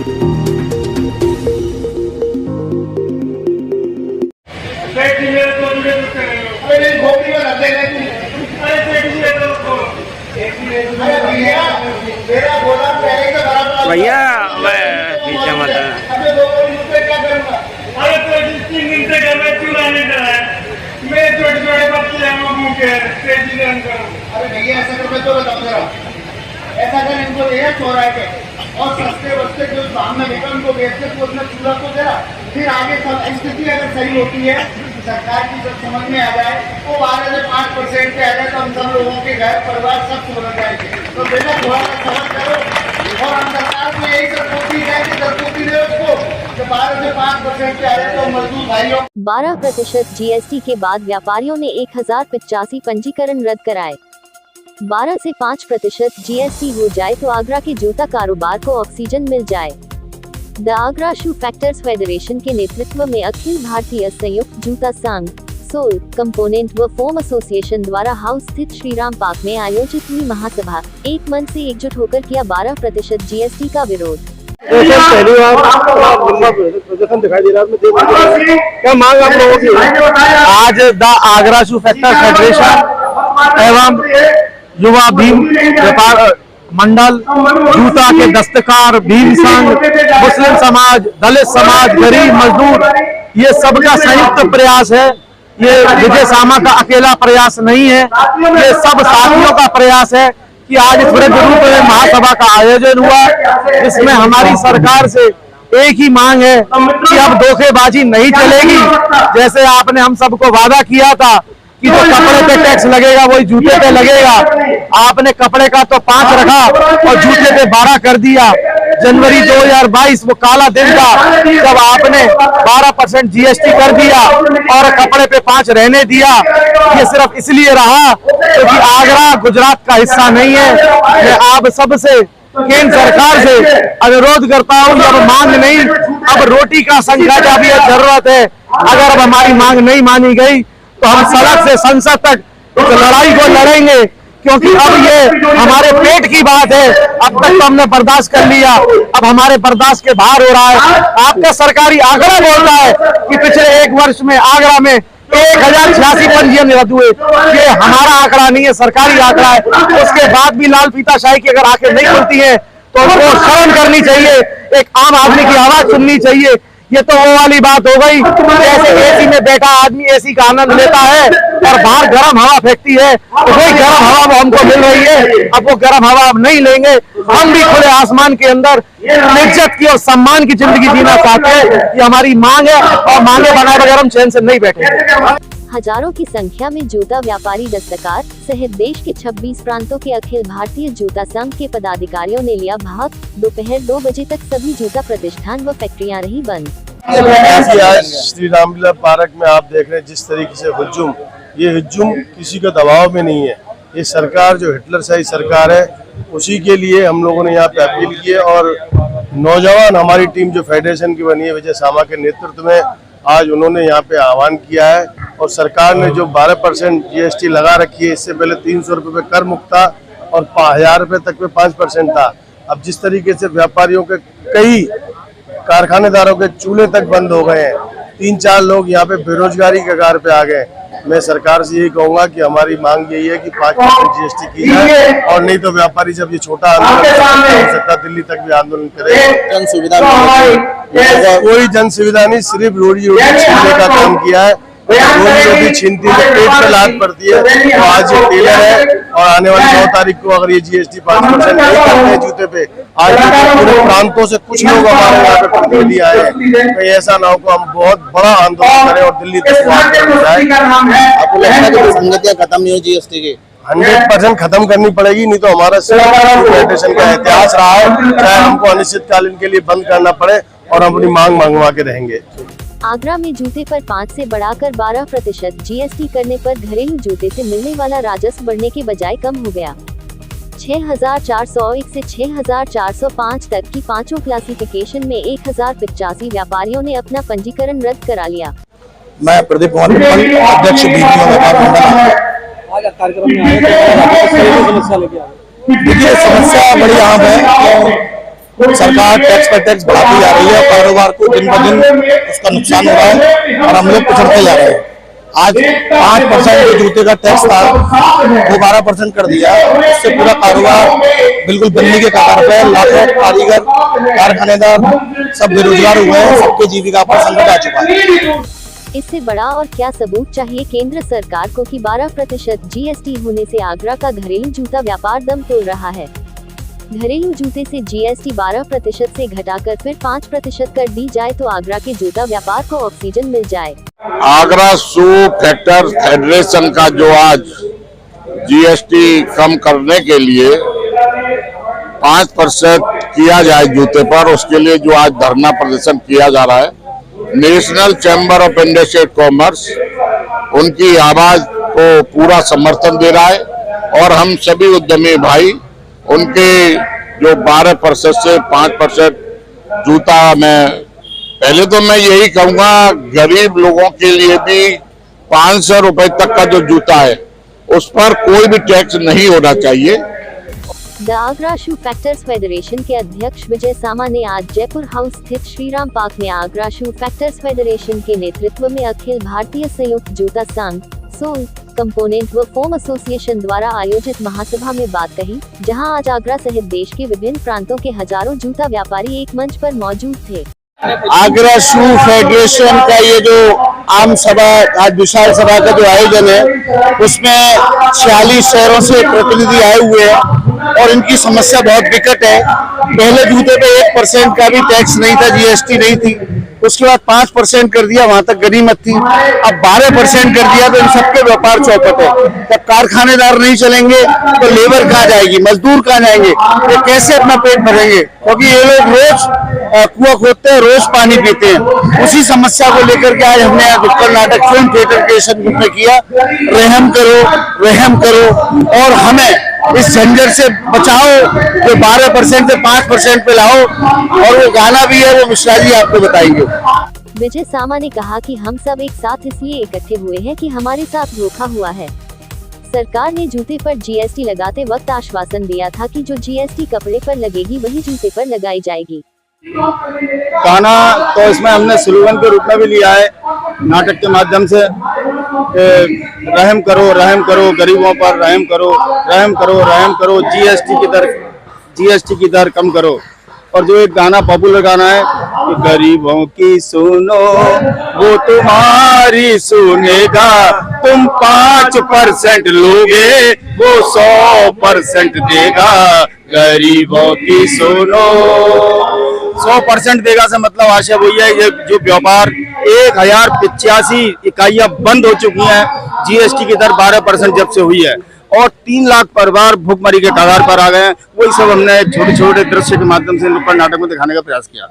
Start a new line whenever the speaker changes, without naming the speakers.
भैया पीछे मत
मैं छोटे बच्चे अरे भैया ऐसा कर तो बताओ जरा, ऐसा कर इनको ये चौराहे पे और सस्ते वस्ते जो सामने निकल उनको बेचते तो उसमें चूल्हा को जरा, फिर आगे सब स्थिति अगर सही होती है सरकार की जब समझ में आ जाए वो 12 से 5% पे आ जाए तो हम सब लोगों के घर परिवार सब सुधर जाएंगे। तो बेटा थोड़ा समझ करो और हम सरकार को यही सरकोती है कि सरकोती दे उसको 12 से 5% पे आ जाए तो मजदूर भाइयों।
12% GST के बाद व्यापारियों ने 1085 पंजीकरण रद्द कराए। 12 से 5% GST हो जाए तो आगरा के जूता कारोबार को ऑक्सीजन मिल जाए। The Agra shoe factors federation के नेतृत्व में अखिल भारतीय संयुक्त जूता संघ, सोल कंपोनेंट व फोम एसोसिएशन द्वारा हाउस स्थित श्रीराम पार्क में आयोजित हुई महासभा एक मन से एकजुट होकर किया 12% GST का विरोध।
पहली बार प्रदर्शन दिखाई दे रहा है, क्या मांग आप लोगों की?
आज the Agra shoe factors federation एवं युवा भीम व्यापार मंडल, जूता के दस्तकार, भीम संघ, मुस्लिम समाज, दलित समाज, गरीब मजदूर, ये सबका संयुक्त प्रयास है। ये विजय सामा का अकेला प्रयास नहीं है, ये सब साथियों का प्रयास है कि आज बड़े रूप में महासभा का आयोजन हुआ। इसमें हमारी सरकार से एक ही मांग है कि अब धोखेबाजी नहीं चलेगी। जैसे आपने हम सबको वादा किया था कि जो कपड़े पे टैक्स लगेगा वही जूते पे लगेगा, आपने कपड़े का तो 5 रखा और जूते पे 12 कर दिया। जनवरी 2022 वो काला दिन था जब आपने 12% GST कर दिया और कपड़े पे 5 रहने दिया। ये सिर्फ इसलिए रहा क्योंकि आगरा गुजरात का हिस्सा नहीं है। मैं आप सबसे केंद्र सरकार से अनुरोध करता हूँ, अब मांग नहीं, अब रोटी का संकट का भी जरूरत है। अगर अब हमारी मांग नहीं मानी गई तो हम सड़क से संसद तक इस लड़ाई को लड़ेंगे, क्योंकि अब ये हमारे पेट की बात है। अब तक तो हमने बर्दाश्त कर लिया, अब हमारे बर्दाश्त के बाहर हो रहा है। आपका सरकारी आंकड़ा बोल रहा है कि पिछले 1 वर्ष में आगरा में 1086 पंजीयन रद्द हुए। ये हमारा आंकड़ा नहीं है, सरकारी आंकड़ा है। उसके बाद भी लाल फीताशाही की अगर आंखें नहीं खुलती है तो उनको शर्म करनी चाहिए, एक आम आदमी की आवाज सुननी चाहिए। ये तो वो वाली बात हो गई जैसे एसी में बैठा आदमी एसी का आनंद लेता है और बाहर गर्म हवा फेंकती है, तो वही गर्म हवा हमको मिल रही है। अब वो गर्म हवा अब नहीं लेंगे, हम भी खुले आसमान के अंदर इज्जत की और सम्मान की जिंदगी जीना चाहते हैं। ये हमारी मांग है और मांगे बनाए बगैर हम चैन से नहीं बैठेंगे।
हजारों की संख्या में जूता व्यापारी दस्तकार सहित देश के 26 प्रांतों के अखिल भारतीय जूता संघ के पदाधिकारियों ने लिया भाग। दोपहर 2 बजे तक सभी जूता प्रतिष्ठान व फैक्ट्रियां रही बंद।
आज श्री रामलीला पार्क में आप देख रहे हैं जिस तरीके से हुज्जुम, ये हुज्जुम किसी का दबाव में नहीं है। ये सरकार जो हिटलरशाही सरकार है उसी के लिए हम लोगों ने यहाँ पे अपील की है और नौजवान हमारी टीम जो फेडरेशन की बनी है विजय सामा के नेतृत्व में आज उन्होंने यहाँ पे आह्वान किया है। और सरकार ने जो 12% GST लगा रखी है, इससे पहले 300 रुपये पे कर मुक्त था और 1000 रुपये तक पे 5% था। अब जिस तरीके से व्यापारियों के कई कारखानेदारों के चूल्हे तक बंद हो गए हैं, 3-4 लोग यहाँ पे बेरोजगारी के कगार पे आ गए। मैं सरकार से यही कहूंगा कि हमारी मांग यही है कि 5% GST की जाए और नहीं तो व्यापारी जब ये छोटा आंदोलन हो सकता दिल्ली तक भी आंदोलन करे। जन सुविधा कोई जन सुविधा नहीं, सिर्फ रोजी रोटी छीनने का काम किया है। रोजी रोटी छीनती है, पेट पे लात पड़ती है। तो आज ये टेलर है और आने वाली 9 तारीख को अगर ये GST 5% नहीं करते हैं जूते पे, आज पूरे प्रांतों से कुछ लोग हमारे यहाँ पे प्रतिनिधि आए हैं, कहीं ऐसा ना हो को हम बहुत बड़ा आंदोलन करें और दिल्ली तक
आपको लगता है कि संगतियां खत्म नहीं हो GST की?
100% खत्म करनी पड़ेगी, नहीं तो हमारा फेडरेशन का इतिहास रहा है चाहे हमको अनिश्चितकालीन के लिए बंद करना पड़े और हम अपनी मांग मंगवा के रहेंगे।
आगरा में जूते पर 5 से बढ़ाकर 12% GST करने पर घरेलू जूते से मिलने वाला राजस्व बढ़ने के बजाय कम हो गया। 6401 से 6405 तक की 5 क्लासिफिकेशन में 1085 व्यापारियों ने अपना पंजीकरण रद्द करा लिया।
मैं प्रदीप कुमार अध्यक्ष कार्यक्रम में आए, देखिए समस्या बड़ी आम है। सरकार टैक्स पर टैक्स बढ़ाती जा रही है, कारोबार को दिन ब दिन उसका नुकसान हो रहा है और हम लोग पिछड़ते जा रहे हैं। आज 5% जो जूते का टैक्स था वो 12% कर दिया, इससे पूरा कारोबार बिल्कुल बंदी के कगार पे है। लाखों कारीगर, कारखानेदार सब बेरोजगार हुए हैं, सबके जीविका पर संकट आ चुका है।
इससे बड़ा और क्या सबूत चाहिए केंद्र सरकार को कि 12% जीएसटी होने से आगरा का घरेलू जूता व्यापार दम तोड़ रहा है। घरेलू जूते से जीएसटी 12% से घटाकर फिर 5% कर दी जाए तो आगरा के जूता व्यापार को ऑक्सीजन मिल जाए।
आगरा शू फैक्टर फेडरेशन का जो आज जीएसटी कम करने के लिए 5% किया जाए जूते पर, उसके लिए जो आज धरना प्रदर्शन किया जा रहा है, national chamber of industry commerce उनकी आवाज को पूरा समर्थन दे रहा है और हम सभी उद्यमी भाई उनके जो 12% से 5% जूता में, पहले तो मैं यही कहूंगा गरीब लोगों के लिए भी 500 रुपए तक का जो जूता है उस पर कोई भी टैक्स नहीं होना चाहिए।
The Agra shoe factors federation के अध्यक्ष विजय सामा ने आज जयपुर हाउस स्थित श्रीराम पार्क में आगरा शू फैक्टर्स फेडरेशन के नेतृत्व में अखिल भारतीय संयुक्त जूता संघ सोल कंपोनेंट व फोम एसोसिएशन द्वारा आयोजित महासभा में बात कही, जहां आज आगरा सहित देश के विभिन्न प्रांतों के हजारों जूता व्यापारी एक मंच पर मौजूद थे।
आगरा शू फेडरेशन का ये जो आम सभा, आज विशाल सभा का जो आयोजन है, उसमें 46 शहरों से प्रतिनिधि आए हुए हैं और इनकी समस्या बहुत विकट है। पहले जूते पे 1% का भी टैक्स नहीं था, जीएसटी नहीं थी, उसके बाद 5% कर दिया, वहां तक गनीमत थी। अब 12% कर दिया तो इन सबके व्यापार चौपट है। जब कारखानेदार नहीं चलेंगे तो लेबर कहाँ जाएगी, मजदूर कहाँ जाएंगे, ये कैसे अपना पेट भरेंगे? क्योंकि ये लोग रोज कुआं खोदते हैं, रोज पानी पीते हैं। उसी समस्या को लेकर के आज हमने नुक्कड़ नाटक फिल्म थिएटर के संगठन में किया, रहम करो, रहम करो और हमें इस झंझट से बचाओ, जो 12% से 5% पे लाओ। और वो गाना भी है, वो मिश्रा जी आपको बताएंगे।
विजय सामा ने कहा कि हम सब एक साथ इसलिए इकट्ठे हुए हैं कि हमारे साथ धोखा हुआ है। सरकार ने जूते पर जीएसटी लगाते वक्त आश्वासन दिया था कि जो जीएसटी कपड़े पर लगेगी वही जूते पर लगाई जाएगी।
गाना तो इसमें हमने स्लोगन के रूप में भी लिया है नाटक के माध्यम से, रहम करो गरीबों पर, रहम करो जीएसटी की दर कम करो। और जो एक गाना पॉपुलर गाना है कि गरीबों की सुनो वो तुम्हारी सुनेगा, तुम 5% लोगे वो 100% देगा। गरीबों की सुनो 100% देगा से मतलब आशा वही है, ये जो व्यापार 1085 इकाइयां बंद हो चुकी हैं, जीएसटी की दर 12% जब से हुई है और 3 लाख परिवार भूखमरी के कगार पर आ गए हैं। वही सब हमने छोटे छोटे दृश्य के माध्यम से नुक्कड़ नाटक में दिखाने का प्रयास किया।